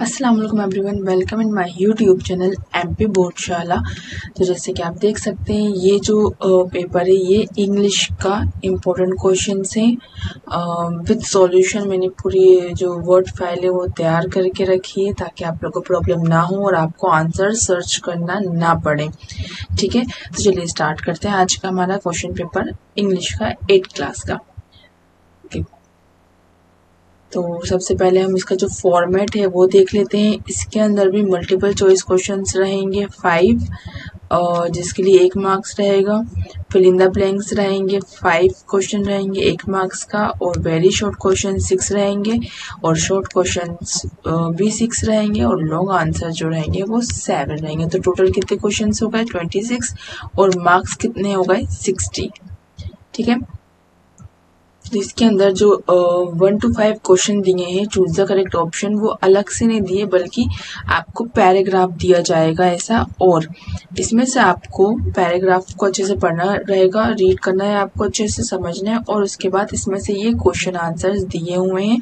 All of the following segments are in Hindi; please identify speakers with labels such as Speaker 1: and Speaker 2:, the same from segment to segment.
Speaker 1: अस्सलाम वालेकुम everyone, welcome in my YouTube channel MP board शाला। तो जैसे कि आप देख सकते हैं ये जो पेपर है ये इंग्लिश का इम्पोर्टेंट क्वेश्चंस हैं विद सॉल्यूशन। मैंने पूरी जो वर्ड फाइल है वो तैयार करके रखी है ताकि आप लोगों को प्रॉब्लम ना हो और आपको आंसर सर्च करना ना पड़े। ठीक है, तो चलिए स्टार्ट करते हैं आज का हमारा क्वेश्चन पेपर इंग्लिश का 8th क्लास का। तो सबसे पहले हम इसका जो फॉर्मेट है वो देख लेते हैं। इसके अंदर भी मल्टीपल चॉइस क्वेश्चंस रहेंगे 5 और जिसके लिए 1 मार्क्स रहेगा। फिल इन द ब्लैंक्स रहेंगे 5 क्वेश्चन रहेंगे 1 मार्क्स का, और वेरी शॉर्ट क्वेश्चन 6 रहेंगे, और शॉर्ट क्वेश्चंस भी 6 रहेंगे, और लॉन्ग आंसर जो रहेंगे वो 7 रहेंगे। तो टोटल कितने क्वेश्चन हो गए 26, और मार्क्स कितने हो गए 60। ठीक है, तो इसके अंदर जो 1 to 5 क्वेश्चन दिए हैं चूज द करेक्ट ऑप्शन, वो अलग से नहीं दिए बल्कि आपको पैराग्राफ दिया जाएगा ऐसा। और इसमें से आपको पैराग्राफ को अच्छे से पढ़ना रहेगा, रीड करना है, आपको अच्छे से समझना है, और उसके बाद इसमें से ये क्वेश्चन आंसर्स दिए हुए हैं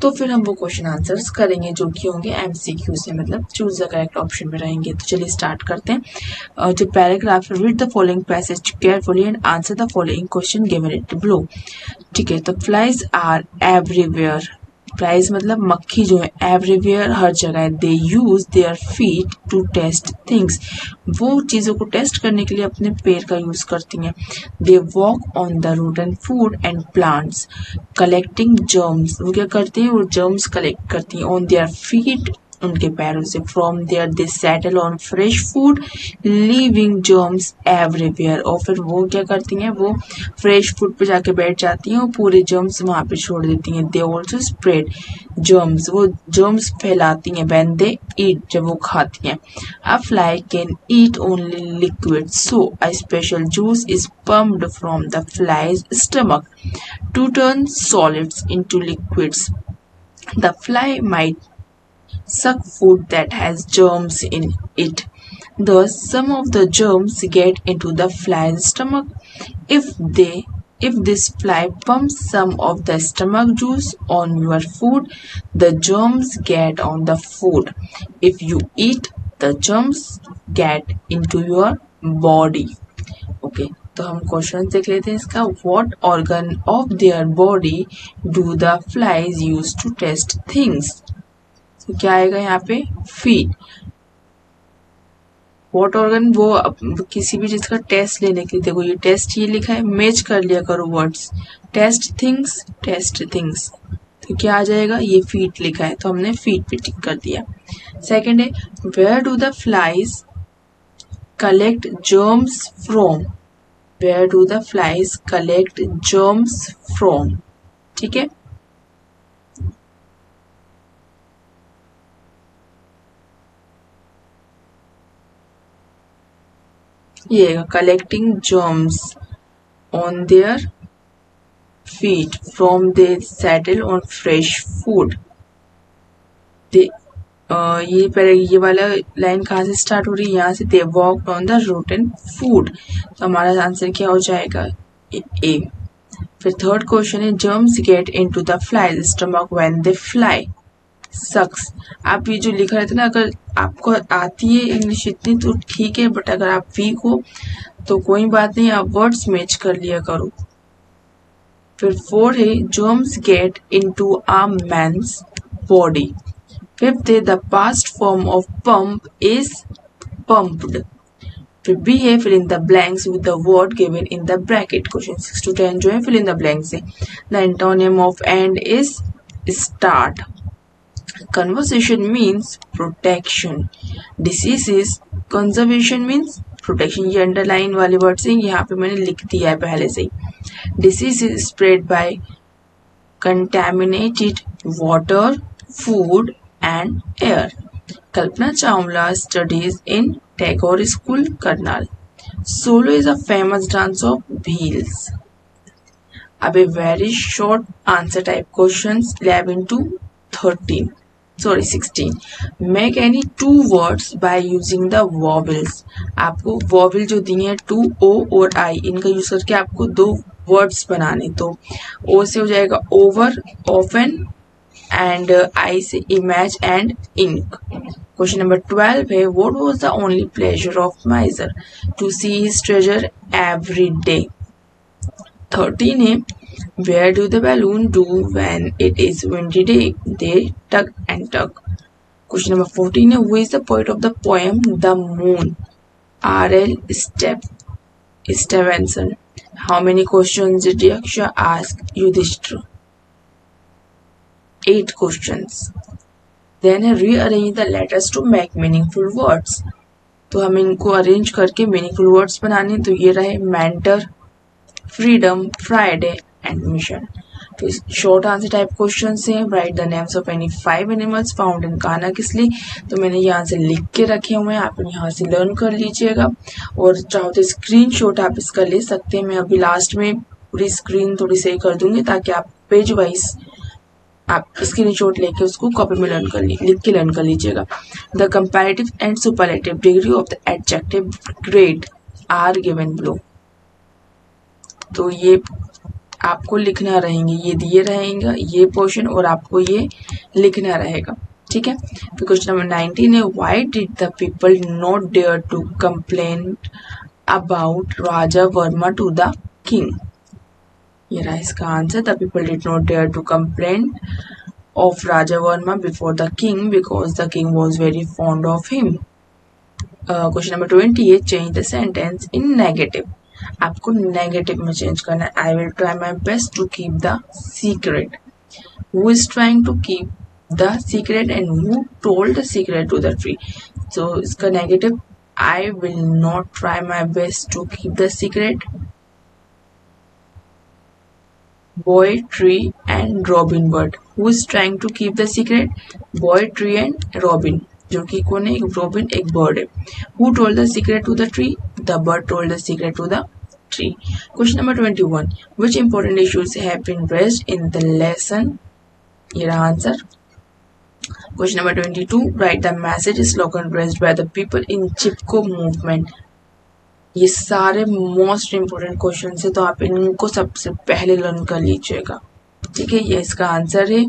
Speaker 1: तो फिर हम वो क्वेश्चन आंसर्स करेंगे जो कि होंगे एमसीक्यू से, मतलब चूज द करेक्ट ऑप्शन में रहेंगे। तो चलिए स्टार्ट करते हैं। जो paragraph, read the following passage carefully and answer the following question given it below. ठीक है, तो फ्लाइज आर एवरीवेयर। फ्लाइज मतलब मक्खी जो है, एवरीवेयर हर जगह। They use their feet to test things, वो चीजों को टेस्ट करने के लिए अपने पैर का यूज करती हैं। दे walk on the rotten food and plants collecting germs, वो क्या करती हैं, वो जर्म्स कलेक्ट करती हैं। ऑन देयर फीट, उनके पैरों से। From there they settle on fresh food leaving germs everywhere, और फिर वो क्या करती हैं, वो फ्रेश फूड पे जाके बैठ जाती हैं और पूरे जर्म्स वहां पे छोड़ देती हैं। दे ऑल्सो स्प्रेड जर्म्स, वो जर्म्स फैलाती हैं। व्हेन दे ईट, जब वो खाती हैं। A fly can eat only liquid, so a special juice is pumped from the flies stomach to turn solids into liquids. The fly might suck food that has germs in it. Thus, some of the germs get into the fly's stomach. If this fly pumps some of the stomach juice on your food, the germs get on the food. If you eat, the germs get into your body. Okay, तो हम क्वेश्चन देख लेते हैं इसका। What organ of their body do the flies use to test things? तो क्या आएगा यहाँ पे, फीट। वॉट ऑर्गन, वो किसी भी चीज का टेस्ट लेने के लिए, देखो ये टेस्ट ये लिखा है, मैच कर लिया करो words. Test things, test things, तो क्या आ जाएगा, ये फीट लिखा है तो हमने फीट पे टिक कर दिया। सेकंड है, where do the flies collect germs from, where do the flies collect germs from. ठीक है, ये collecting germs on their feet from they settle on fresh food. ये पहले ये वाला लाइन कहाँ से स्टार्ट हो रही है, यहाँ से। They walk on the rotten food, तो हमारा आंसर क्या हो जाएगा, ए। फिर थर्ड क्वेश्चन है, germs get into the flies stomach when they fly sucks. आप ये जो लिख रहे थे ना, अगर आपको आती है इंग्लिश इतनी तो ठीक है, बट अगर आप वीक हो तो कोई बात नहीं, आप वर्ड्स मैच कर लिया करो। फिर 4 है, germs get into a man's body. Fifth है, the past form of pump is pumped. फिर बी है, fill in the blanks with the word given in the bracket. Question 6 to 10 जो है fill in the blanks है। The antonym of end is start. Conservation means protection. Disease is conservation means protection. ये अंडरलाइन वाले वर्ड से यहाँ पे मैंने लिख दिया है पहले से ही। Disease is spread by contaminated water, food and air. Kalpana Chawla studies in Tagore School, Karnal. Solo is a famous dance of wheels. अब a very short answer type questions 11 to 16. Make any two words by using the vowels. आपको vowel जो दी है 2 O और I, इनका यूज करके आपको दो वर्ड्स बनाने। तो O से हो जाएगा over, often, and I say image and ink. Question number 12 है what was the only pleasure of miser to see his treasure every day. 13 है where do the balloon do when it is windy day? They tug and tug. Question number 14 है who is the poet of the poem The Moon? R.L. Stevenson. How many questions did Yaksha ask Yudhishthira? 8 questions. Then rearrange the letters to make meaningful words. तो हम इनको अरेंज करके मीनिंगफुल वर्ड्स बनाने, तो ये रहे mentor, freedom, Friday and mission. तो शॉर्ट आंसर टाइप क्वेश्चन हैं। Right the names of any 5 animals found in Kanha Kisli. तो मैंने यहाँ से लिख के रखे हुए हैं, आप यहाँ से लर्न कर लीजिएगा, और चाहो तो स्क्रीनशॉट आप इसका ले सकते हैं। मैं अभी लास्ट में पूरी स्क्रीन थोड़ी सही कर दूंगी ताकि आप पेज वाइज आप स्क्रीनशॉट लेके उसको कॉपी में लर्न कर लिख के लर्न कर लीजिएगा। The comparative and superlative degree of the adjective great are given below. तो ये आपको लिखना रहेंगे, ये दिए रहेंगे ये पोर्शन, और आपको ये लिखना रहेगा, ठीक है। तो क्वेश्चन नंबर 19 है why did the people not dare to complain about Raja Verma to the king. ये रहा इसका answer. The people did not dare to complain of Raja Verma before the king because the king was very fond of him. Question number 20 है change the sentence in negative. आपको नेगेटिव में चेंज करना है। I will try my best to keep the secret. Who is trying to keep the secret and who told the secret to the tree. तो इसका negative I will not try my best to keep the secret. Boy, tree and robin bird. Who is trying to keep the secret? Boy, tree and robin, जो कि कौन है? एक रॉबिन एक बर्ड है। Who told the secret to the tree? The bird told the secret to the tree. Question number 21. Which important issues have been raised in the lesson? ये रहा answer. Question number 22. Write the message slogan raised by the people in Chipko movement. ये सारे मोस्ट इम्पोर्टेंट क्वेश्चन है, तो आप इनको सबसे पहले लर्न कर लीजिएगा, ठीक है। ये इसका आंसर है।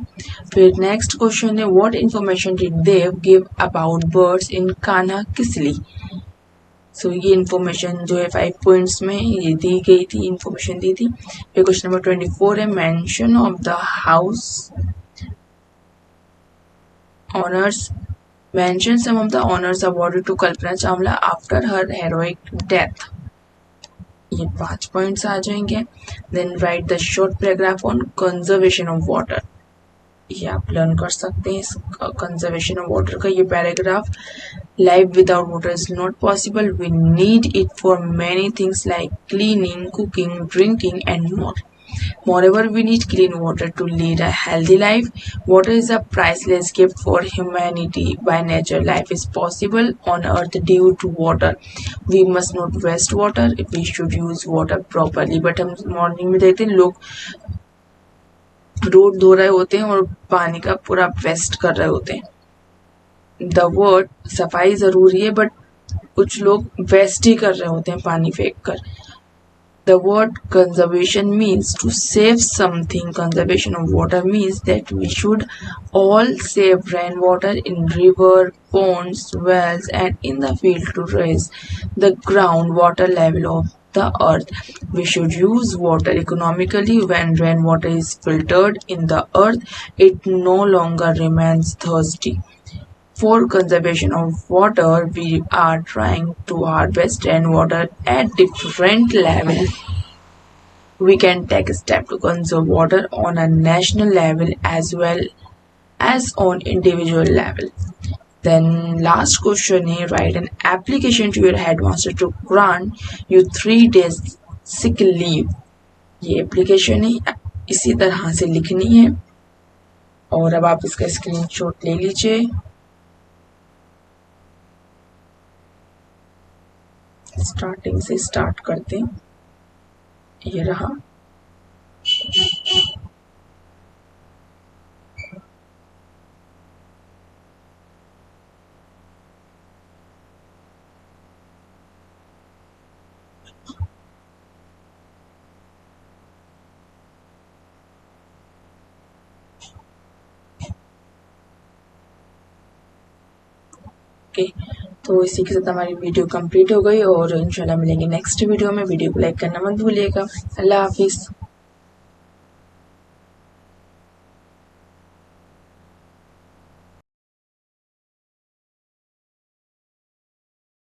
Speaker 1: फिर नेक्स्ट क्वेश्चन है what information did they give about birds in Kanha Kisli. सो ये इन्फॉर्मेशन जो है 5 पॉइंट्स में ये दी गई थी, इन्फॉर्मेशन दी थी। फिर क्वेश्चन नंबर 24 है mention of the house honours, mention some of the honours awarded to Kalpana Chawla after her heroic death. ये 5 पॉइंट्स आ जाएंगे। Then write the short paragraph on conservation of water. ये आप लर्न कर सकते हैं इस कंजर्वेशन ऑफ वाटर का ये paragraph. Life without water is not possible. We need it for many things like cleaning, cooking, drinking, and more. Moreover, we need clean water to lead a healthy life. Water is a priceless gift for humanity. By nature, life is possible on earth due to water. We must not waste water. We should use water properly. But हम मॉर्निंग में देखते हैं लोग रोड धो रहे होते हैं और पानी का पूरा वेस्ट कर रहे होते हैं। द वर्ड सफाई जरूरी है, बट कुछ लोग वेस्ट ही कर रहे होते हैं पानी फेंक कर। The word conservation means to save something. Conservation of water means that we should all save rain water in river, ponds, wells and in the field to raise the ground water level of the earth. We should use water economically. When rainwater is filtered in the earth, it no longer remains thirsty. For conservation of water, we are trying to harvest rainwater at different levels. We can take a step to conserve water on a national level as well as on individual level. Then last question is write an application to your headmaster to grant you 3 days sick leave. ये एप्लीकेशन है इसी तरह से लिखनी है, और अब आप इसका स्क्रीनशॉट ले लीजिए। स्टार्टिंग से स्टार्ट करते हैं। ये रहा। ओके, तो इसी के साथ हमारी वीडियो कंप्लीट हो गई और इंशाल्लाह मिलेंगे नेक्स्ट वीडियो में। वीडियो को लाइक करना मत भूलिएगा। अल्लाह हाफिज़।